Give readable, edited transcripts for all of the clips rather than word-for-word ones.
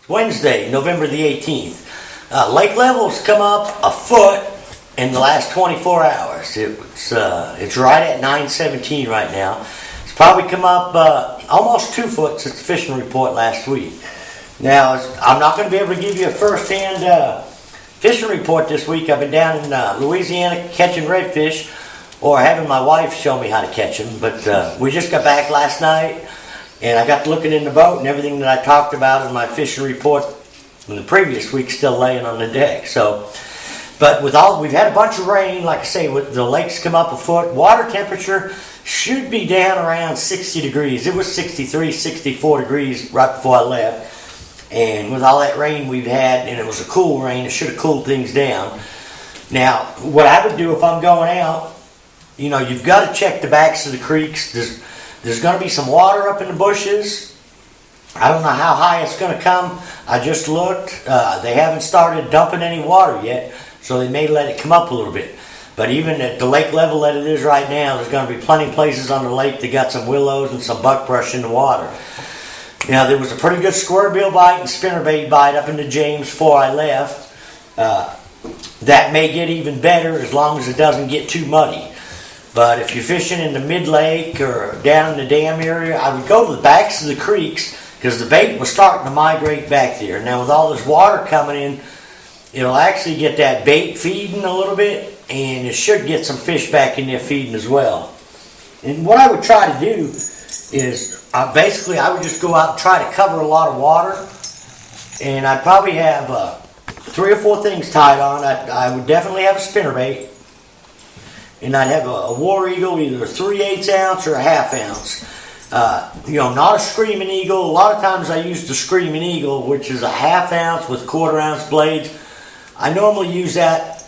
Wednesday, November the 18th. Lake levels come up a foot in the last 24 hours. It's right at 917 right now. It's probably come up almost 2 foot since the fishing report last week. Now, I'm not going to be able to give you a first-hand fishing report this week. I've been down in Louisiana catching redfish, or having my wife show me how to catch them. But we just got back last night, and I got to looking in the boat, and everything that I talked about in my fishing report from the previous week still laying on the deck. So, but we've had a bunch of rain. Like I say, with the lakes come up a foot. Water temperature should be down around 60 degrees. It was 63, 64 degrees right before I left. And with all that rain we've had, and it was a cool rain, it should have cooled things down. Now, what I would do if I'm going out, you've got to check the backs of the creeks. There's going to be some water up in the bushes. I don't know how high it's going to come. I just looked. They haven't started dumping any water yet, so they may let it come up a little bit. But even at the lake level that it is right now, there's going to be plenty of places on the lake that got some willows and some buckbrush in the water. Now, there was a pretty good squarebill bite and spinnerbait bite up into James before I left. That may get even better as long as it doesn't get too muddy. But if you're fishing in the mid-lake or down in the dam area, I would go to the backs of the creeks because the bait was starting to migrate back there. Now, with all this water coming in, it'll actually get that bait feeding a little bit, and it should get some fish back in there feeding as well. And what I would try to do is, basically, I would just go out and try to cover a lot of water, and I'd probably have 3 or 4 things tied on. I would definitely have a spinnerbait, and I'd have a War Eagle, either a 3/8 ounce or a 1/2 ounce. Not a Screaming Eagle. A lot of times I use the Screaming Eagle, which is a 1/2 ounce with 1/4 ounce blades. I normally use that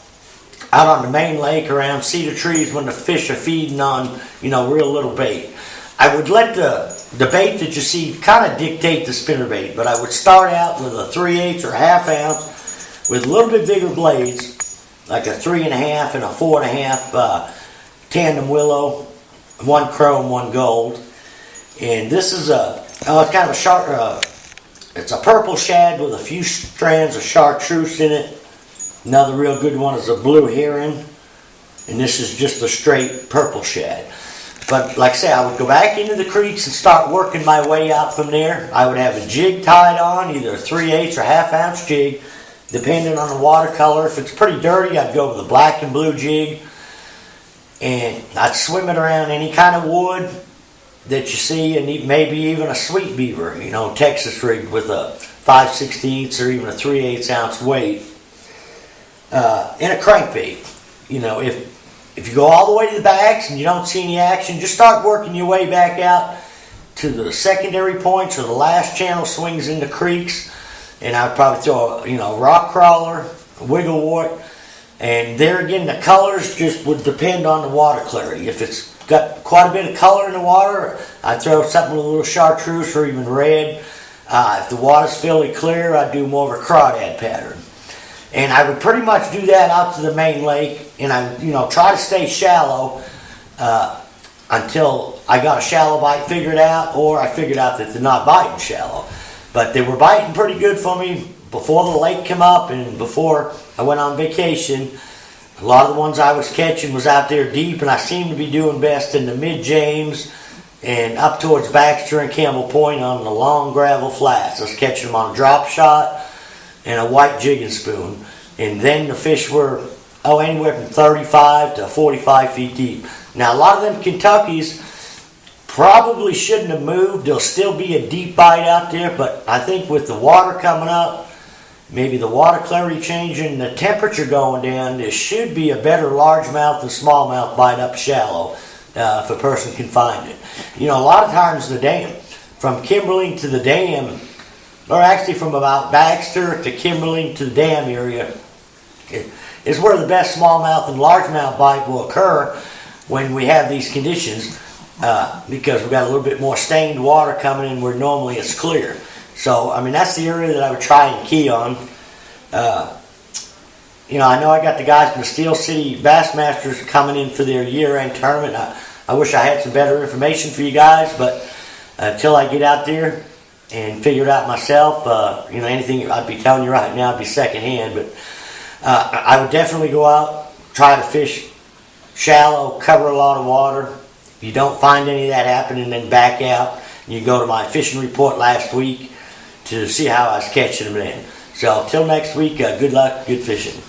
out on the main lake around cedar trees when the fish are feeding on, real little bait. I would let the bait that you see kind of dictate the spinnerbait, but I would start out with a 3/8 or 1/2 ounce with a little bit bigger blades, like a 3.5 and a 4.5 tandem willow, 1 chrome, 1 gold. And this is it's kind of a sharp, it's a purple shad with a few strands of chartreuse in it. Another real good one is a blue heron, and this is just a straight purple shad. But like I say, I would go back into the creeks and start working my way out from there. I would have a jig tied on, either a 3/8 or 1/2 ounce jig, depending on the watercolor. If it's pretty dirty, I'd go with a black and blue jig, and I'd swim it around any kind of wood that you see, and maybe even a sweet beaver, Texas rig with a 5/16 or even a 3/8 ounce weight, and a crankbait. If you go all the way to the backs and you don't see any action, just start working your way back out to the secondary points or the last channel swings in the creeks. And I'd probably throw a rock crawler, a wigglewort, and there again the colors just would depend on the water clarity. If it's got quite a bit of color in the water, I'd throw something with a little chartreuse or even red. If the water's fairly clear, I'd do more of a crawdad pattern. And I would pretty much do that out to the main lake, and I try to stay shallow until I got a shallow bite figured out, or I figured out that they're not biting shallow. But they were biting pretty good for me before the lake came up and before I went on vacation. A lot of the ones I was catching was out there deep, and I seem to be doing best in the mid-James and up towards Baxter and Campbell Point on the long gravel flats. I was catching them on a drop shot and a white jigging spoon. And then the fish were anywhere from 35 to 45 feet deep. Now, a lot of them Kentuckys probably shouldn't have moved. There'll still be a deep bite out there, but I think with the water coming up, maybe the water clarity changing, the temperature going down, there should be a better largemouth and smallmouth bite up shallow if a person can find it. A lot of times the dam, from Kimberling to the dam, or actually from about Baxter to Kimberling to the dam area, is where the best smallmouth and largemouth bite will occur when we have these conditions. Because we've got a little bit more stained water coming in where normally it's clear. So, that's the area that I would try and key on. I know I got the guys from the Steel City Bassmasters coming in for their year-end tournament. I wish I had some better information for you guys, but until I get out there, and figure it out myself. Anything I'd be telling you right now would be secondhand, but I would definitely go out, try to fish shallow, cover a lot of water. If you don't find any of that happening, then back out. You go to my fishing report last week to see how I was catching them then. So till next week, good luck, good fishing.